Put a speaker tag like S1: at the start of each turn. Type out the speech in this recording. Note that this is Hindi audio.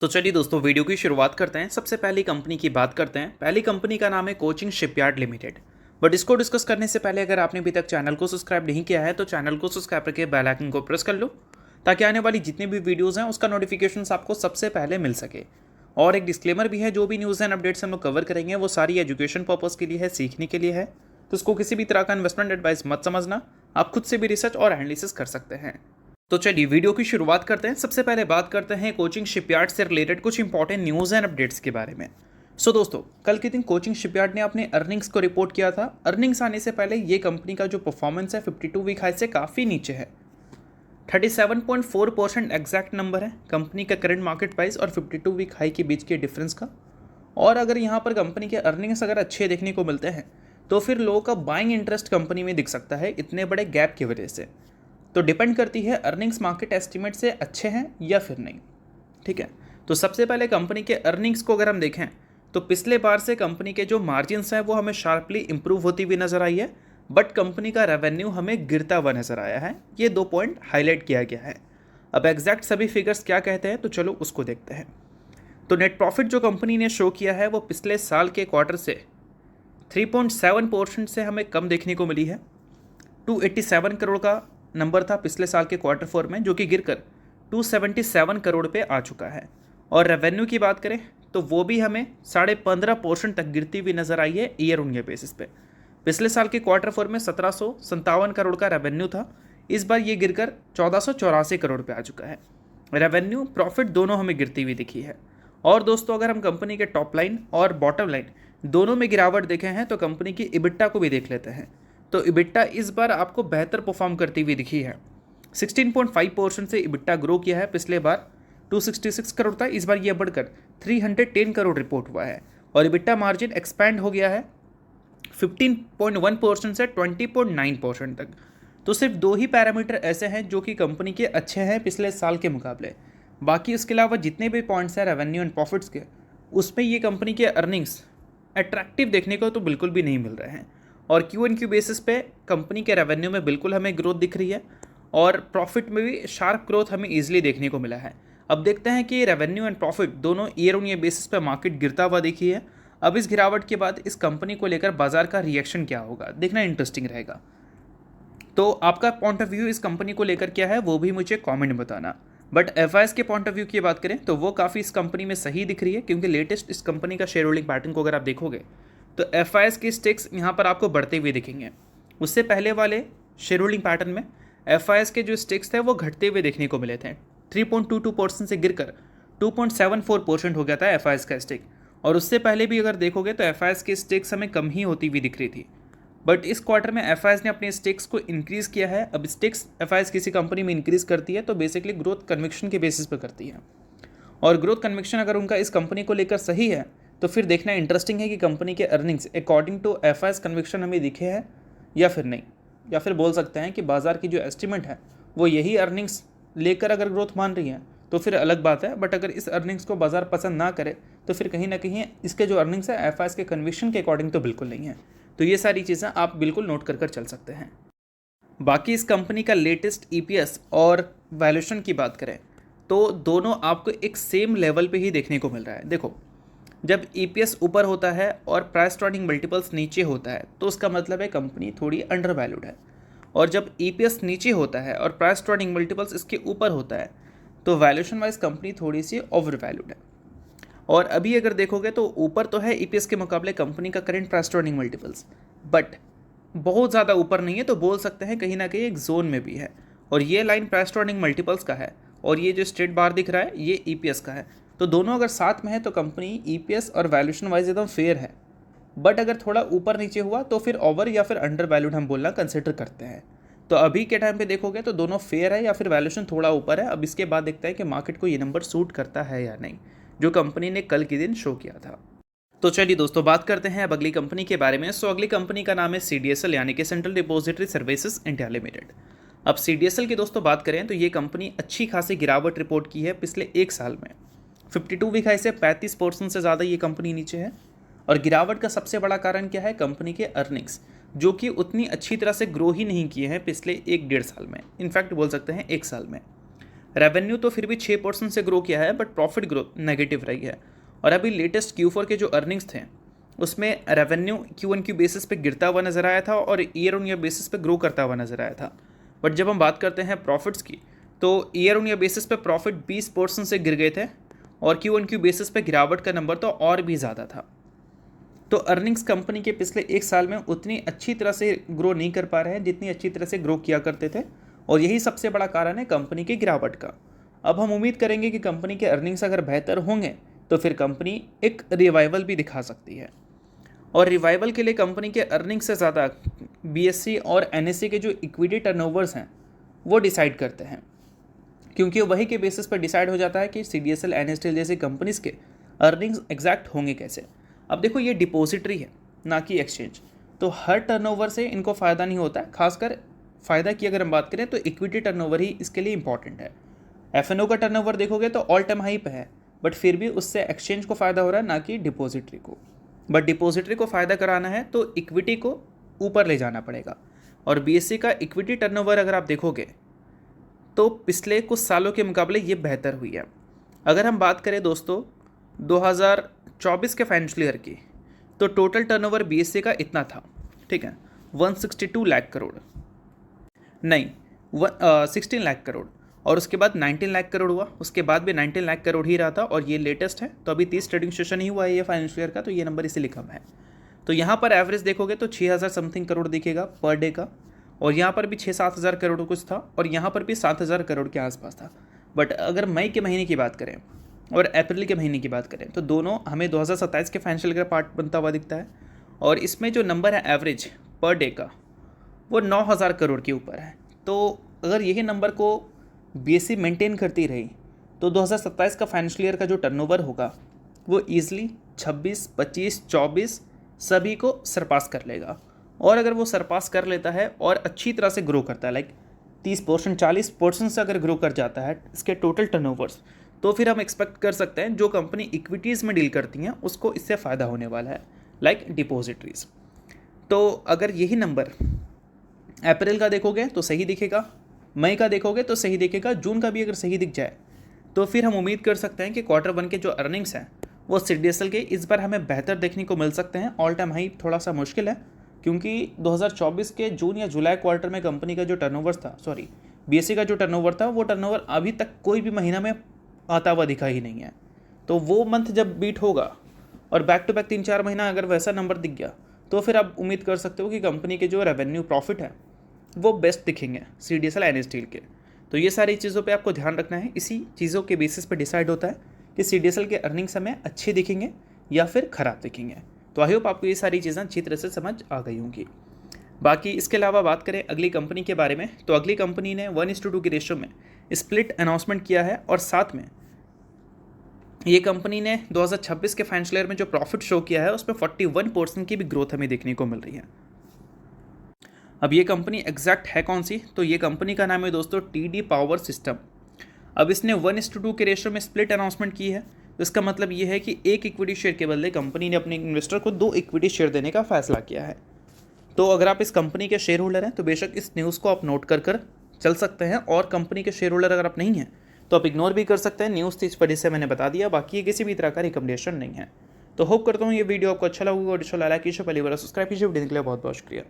S1: तो चलिए दोस्तों वीडियो की शुरुआत करते हैं। सबसे पहली कंपनी की बात करते हैं। पहली कंपनी का नाम है कोचिंग शिपयार्ड लिमिटेड। बट इसको डिस्कस करने से पहले अगर आपने अभी तक चैनल को सब्सक्राइब नहीं किया है तो चैनल को सब्सक्राइब करके बेल आइकन को प्रेस कर लो ताकि आने वाली जितनी भी वीडियोज़ हैं उसका नोटिफिकेशन आपको सबसे पहले मिल सके। और एक डिस्क्लेमर भी है, जो भी न्यूज़ एंड अपडेट्स हम लोग कवर करेंगे वो सारी एजुकेशन पर्पज़ के लिए है, सीखने के लिए है। तो इसको किसी भी तरह का इन्वेस्टमेंट एडवाइस मत समझना, आप खुद से भी रिसर्च और एनालिसिस कर सकते हैं। तो चलिए वीडियो की शुरुआत करते हैं। सबसे पहले बात करते हैं कोचिंग शिपयार्ड से रिलेटेड कुछ इंपॉर्टेंट न्यूज़ एंड अपडेट्स के बारे में। दोस्तों, कल के दिन कोचिंग शिपयार्ड ने अपने अर्निंग्स को रिपोर्ट किया था। अर्निंग्स आने से पहले ये कंपनी का जो परफॉर्मेंस है 52 वीक हाई से काफ़ी नीचे है। 37.4% एग्जैक्ट नंबर है कंपनी का करंट मार्केट प्राइस और 52 वीक हाई के बीच के डिफरेंस का। और अगर यहाँ पर कंपनी के अर्निंग्स अगर अच्छे देखने को मिलते हैं तो फिर लोगों का बाइंग इंटरेस्ट कंपनी में दिख सकता है इतने बड़े गैप की वजह से। तो डिपेंड करती है अर्निंग्स मार्केट एस्टिमेट से अच्छे हैं या फिर नहीं। ठीक है, तो सबसे पहले कंपनी के अर्निंग्स को अगर हम देखें तो पिछले बार से कंपनी के जो मार्जिन्स हैं वो हमें शार्पली इंप्रूव होती हुई नजर आई है, बट कंपनी का रेवेन्यू हमें गिरता हुआ नजर आया है। ये 2 पॉइंट हाईलाइट किया गया है। अब एग्जैक्ट सभी फिगर्स क्या कहते हैं तो चलो उसको देखते हैं। तो नेट प्रॉफिट जो कंपनी ने शो किया है वो पिछले साल के क्वार्टर से 3.7% से हमें कम देखने को मिली है। 287 करोड़ का नंबर था पिछले साल के क्वार्टर 4 में, जो कि गिरकर 277 करोड़ पे आ चुका है। और रेवेन्यू की बात करें तो वो भी हमें 15.5% तक गिरती हुई नजर आई है ईयर ऑन ईयर बेसिस पे। पिछले साल के क्वार्टर 4 में 1757 करोड़ का रेवेन्यू था, इस बार ये गिरकर 1484 करोड़ पे आ चुका है। रेवेन्यू प्रॉफिट दोनों हमें गिरती हुई दिखी है। और दोस्तों, अगर हम कंपनी के टॉप लाइन और बॉटम लाइन दोनों में गिरावट देखे हैं तो कंपनी की इबिट्टा को भी देख लेते हैं। तो इबिट्टा इस बार आपको बेहतर परफॉर्म करती हुई दिखी है। 16.5% से इबिट्टा ग्रो किया है। पिछले बार 266 करोड़ था, इस बार यह बढ़कर 310 करोड़ रिपोर्ट हुआ है। और इबिट्टा मार्जिन एक्सपैंड हो गया है 15.1% से 20.9% तक। तो सिर्फ 2 ही पैरामीटर ऐसे हैं जो कि कंपनी के अच्छे हैं पिछले साल के मुकाबले। बाकी उसके अलावा जितने भी पॉइंट्स हैं रेवेन्यू एंड प्रॉफिट्स के, उसमें ये कंपनी के अर्निंग्स अट्रैक्टिव देखने को तो बिल्कुल भी नहीं मिल रहे हैं। और क्यू एन क्यू बेसिस पे कंपनी के रेवेन्यू में बिल्कुल हमें ग्रोथ दिख रही है और प्रॉफिट में भी शार्प ग्रोथ हमें ईजिली देखने को मिला है। अब देखते हैं कि रेवेन्यू एंड प्रॉफिट दोनों ईयर ऑन ईयर बेसिस पे मार्केट गिरता हुआ देखी है। अब इस गिरावट के बाद इस कंपनी को लेकर बाजार का रिएक्शन क्या होगा, देखना इंटरेस्टिंग रहेगा। तो आपका पॉइंट ऑफ व्यू इस कंपनी को लेकर क्या है वो भी मुझे कमेंट में बताना। बट एफआईएस के पॉइंट ऑफ व्यू की बात करें तो वो काफ़ी इस कंपनी में सही दिख रही है, क्योंकि लेटेस्ट इस कंपनी का शेयर होल्डिंग पैटर्न को अगर आप देखोगे तो एफआईएस की स्टेक्स यहाँ पर आपको बढ़ते हुए दिखेंगे। उससे पहले वाले शेयर होल्डिंग पैटर्न में एफआईएस के जो स्टेक्स थे वो घटते हुए देखने को मिले थे। 3.22% से गिरकर 2.74% हो गया था एफआईएस का स्टेक। और उससे पहले भी अगर देखोगे तो एफआईएस के स्टेक्स हमें कम ही होती हुई दिख रही थी। बट इस क्वार्टर में एफआईएस ने अपने स्टेक्स को इंक्रीज़ किया है। अब स्टेक्स एफआईएस किसी कंपनी में इंक्रीज़ करती है तो बेसिकली ग्रोथ कन्विक्शन के बेसिस पर करती है। और ग्रोथ कन्विक्शन अगर उनका इस कंपनी को लेकर सही है तो फिर देखना इंटरेस्टिंग है कि कंपनी के earnings according to FIS conviction हमें दिखे हैं या फिर नहीं। या फिर बोल सकते हैं कि बाजार की जो एस्टिमेट है वो यही अर्निंग्स लेकर अगर ग्रोथ मान रही है तो फिर अलग बात है। बट अगर इस अर्निंग्स को बाजार पसंद ना करे तो फिर कहीं ना कहीं इसके जो अर्निंग्स है एफआईएस के कन्विक्शन के अकॉर्डिंग तो बिल्कुल नहीं है। तो ये सारी चीज़ें आप बिल्कुल नोट कर चल सकते हैं। बाकी इस कंपनी का लेटेस्ट ईपीएस और वैल्यूएशन की बात करें तो दोनों आपको एक सेम लेवल पे ही देखने को मिल रहा है। देखो, जब ईपीएस ऊपर होता है और प्राइस टू अर्निंग मल्टीपल्स नीचे होता है तो उसका मतलब है कंपनी थोड़ी अंडर वैल्यूड है। और जब ईपीएस नीचे होता है और प्राइस टू अर्निंग मल्टीपल्स इसके ऊपर होता है तो वैल्यूएशन वाइज कंपनी थोड़ी सी ओवर वैल्यूड है। और अभी अगर देखोगे तो ऊपर तो है ईपीएस के मुकाबले कंपनी का current price to earning multiples, but बहुत ज़्यादा ऊपर नहीं है। तो बोल सकते हैं कहीं ना कहीं एक जोन में भी है। और ये line price to earning multiples का है और ये जो स्ट्रेट बार दिख रहा है ये ईपीएस का है। तो दोनों अगर साथ में है तो कंपनी ईपीएस और वैल्यूएशन वाइज एकदम फेयर है। बट अगर थोड़ा ऊपर नीचे हुआ तो फिर ओवर या फिर अंडर वैल्यूड हम बोलना कंसिडर करते हैं। तो अभी के टाइम पे देखोगे तो दोनों फेयर है या फिर वैल्यूएशन थोड़ा ऊपर है। अब इसके बाद देखते हैं कि मार्केट को ये नंबर सूट करता है या नहीं, जो कंपनी ने कल के दिन शो किया था। तो चलिए दोस्तों, बात करते हैं अब अगली कंपनी के बारे में। अगली कंपनी का नाम है सीडीएसएल यानी कि central depository services India limited. अब सीडीएसएल की दोस्तों बात करें तो ये कंपनी अच्छी खासी गिरावट रिपोर्ट की है पिछले एक साल में। 52 वीक हाई से 35% से ज़्यादा ये कंपनी नीचे है। और गिरावट का सबसे बड़ा कारण क्या है, कंपनी के अर्निंग्स, जो कि उतनी अच्छी तरह से ग्रो ही नहीं किए हैं पिछले 1-1.5 साल में। इनफैक्ट बोल सकते हैं 1 साल में। रेवेन्यू तो फिर भी 6% से ग्रो किया है, बट प्रॉफिट ग्रोथ नेगेटिव रही है। और अभी लेटेस्ट Q4 के जो अर्निंग्स थे उसमें रेवेन्यू Q1Q बेसिस पे गिरता हुआ नज़र आया था और ईयर ऑन ईयर बेसिस पे ग्रो करता हुआ नज़र आया था। बट जब हम बात करते हैं प्रॉफिट्स की, तो ईयर ऑन ईयर बेसिस पे प्रॉफिट 20% से गिर गए थे और Q1Q बेसिस पे गिरावट का नंबर तो और भी ज़्यादा था। तो अर्निंग्स कंपनी के पिछले एक साल में उतनी अच्छी तरह से ग्रो नहीं कर पा रहे हैं जितनी अच्छी तरह से ग्रो किया करते थे, और यही सबसे बड़ा कारण है कंपनी की गिरावट का। अब हम उम्मीद करेंगे कि कंपनी के अर्निंग्स अगर बेहतर होंगे तो फिर कंपनी एक रिवाइवल भी दिखा सकती है। और रिवाइवल के लिए कंपनी के अर्निंग से ज़्यादा BSE और NSE के जो इक्विटी टर्नओवर्स हैं वो डिसाइड करते हैं, क्योंकि वही के बेसिस पर डिसाइड हो जाता है कि CDSL, NSDL जैसी कंपनीज़ के अर्निंग्स एग्जैक्ट होंगे कैसे। अब देखो, ये डिपॉजिटरी है ना कि एक्सचेंज, तो हर टर्नओवर से इनको फ़ायदा नहीं होता है। खासकर फ़ायदा की अगर हम बात करें तो इक्विटी टर्नओवर ही इसके लिए इंपॉर्टेंट है। FNO का टर्नओवर देखोगे तो ऑल टाइम हाई पे है, बट फिर भी उससे एक्सचेंज को फ़ायदा हो रहा है ना कि डिपॉजिटरी को। बट डिपॉजिटरी को फ़ायदा कराना है तो इक्विटी को ऊपर ले जाना पड़ेगा। और BSE का इक्विटी टर्नओवर अगर आप देखोगे तो पिछले कुछ सालों के मुकाबले ये बेहतर हुई है। अगर हम बात करें दोस्तों 2024 के फाइनेंशियल ईयर की, तो टोटल टर्नओवर BSE का इतना था, ठीक है, 162 लाख करोड़, नहीं 16 लाख करोड़, और उसके बाद 19 लाख करोड़ हुआ, उसके बाद भी 19 लाख करोड़ ही रहा था, और ये लेटेस्ट है तो अभी 30 ट्रेडिंग सेशन ही हुआ है ये फाइनेंशियल ईयर का, तो ये नंबर इसीलिए कम है। तो यहाँ पर एवरेज देखोगे तो 6000 समथिंग करोड़ दिखेगा पर डे का, और यहाँ पर भी 6-7 हज़ार करोड़ कुछ था, और यहाँ पर भी 7,000 करोड़ के आसपास था। बट अगर मई के महीने की बात करें और अप्रैल के महीने की बात करें तो दोनों हमें 2027 के फाइनेंशियल ईयर का पार्ट बनता हुआ दिखता है, और इसमें जो नंबर है एवरेज पर डे का वो 9,000 करोड़ के ऊपर है। तो अगर यही नंबर को BSE मेंटेन करती रही तो 2027 का फाइनेंशियल ईयर का जो टर्नओवर होगा वो ईजिली 26, 25, 24 सभी को सरपास कर लेगा। और अगर वो सरपास कर लेता है और अच्छी तरह से ग्रो करता है, लाइक 30%, 40% से अगर ग्रो कर जाता है इसके टोटल टर्नओवर्स, तो फिर हम एक्सपेक्ट कर सकते हैं जो कंपनी इक्विटीज़ में डील करती हैं उसको इससे फ़ायदा होने वाला है, लाइक डिपॉजिटरीज। तो अगर यही नंबर अप्रैल का देखोगे तो सही दिखेगा, मई का देखोगे तो सही दिखेगा, जून का भी अगर सही दिख जाए तो फिर हम उम्मीद कर सकते हैं कि Q1 के जो अर्निंग्स हैं वो CDSL के इस बार हमें बेहतर देखने को मिल सकते हैं। ऑल टाइम हाई थोड़ा सा मुश्किल है, क्योंकि 2024 के जून या जुलाई क्वार्टर में कंपनी का जो टर्नओवर था, सॉरी BSE का जो टर्नओवर था, वो टर्नओवर अभी तक कोई भी महीना में आता हुआ दिखा ही नहीं है। तो वो मंथ जब बीट होगा और बैक टू बैक 3-4 महीना अगर वैसा नंबर दिख गया तो फिर आप उम्मीद कर सकते हो कि कंपनी के जो रेवेन्यू प्रॉफिट है वो बेस्ट दिखेंगे CDSL, NSDL के। तो ये सारी चीज़ों पे आपको ध्यान रखना है। इसी चीज़ों के बेसिस पे डिसाइड होता है कि CDSL के अर्निंग्स हमें अच्छे दिखेंगे या फिर ख़राब दिखेंगे। तो आई होप आपको ये सारी चीज़ें अच्छी तरह से समझ आ गई होंगी। बाकी इसके अलावा बात करें अगली कंपनी के बारे में, तो अगली कंपनी ने 1:2 की रेशो में स्प्लिट अनाउंसमेंट किया है, और साथ में ये कंपनी ने 2026 के फाइनेंशियल ईयर में जो प्रॉफिट शो किया है उसमें 41% की भी ग्रोथ हमें देखने को मिल रही है। अब ये कंपनी एग्जैक्ट है कौन सी, तो ये कंपनी का नाम है दोस्तों TD पावर सिस्टम। अब इसने 1:2 के रेशो में स्प्लिट अनाउंसमेंट की है, तो इसका मतलब ये है कि एक इक्विटी शेयर के बदले कंपनी ने अपने इन्वेस्टर को 2 इक्विटी शेयर देने का फैसला किया है। तो अगर आप इस कंपनी के शेयर होल्डर हैं तो बेशक इस न्यूज़ को आप नोट कर चल सकते हैं, और कंपनी के शेयर होल्डर अगर आप नहीं हैं तो आप इग्नोर भी कर सकते हैं। न्यूज़ थी इस वजह से मैंने बता दिया, बाकी ये किसी भी तरह का रिकमेंडेशन नहीं है। तो होप करता हूँ ये वीडियो आपको अच्छा लगा, और लाइक कीजिए, पहली बार सब्सक्राइब कीजिए। वीडियो के लिए बहुत बहुत शुक्रिया।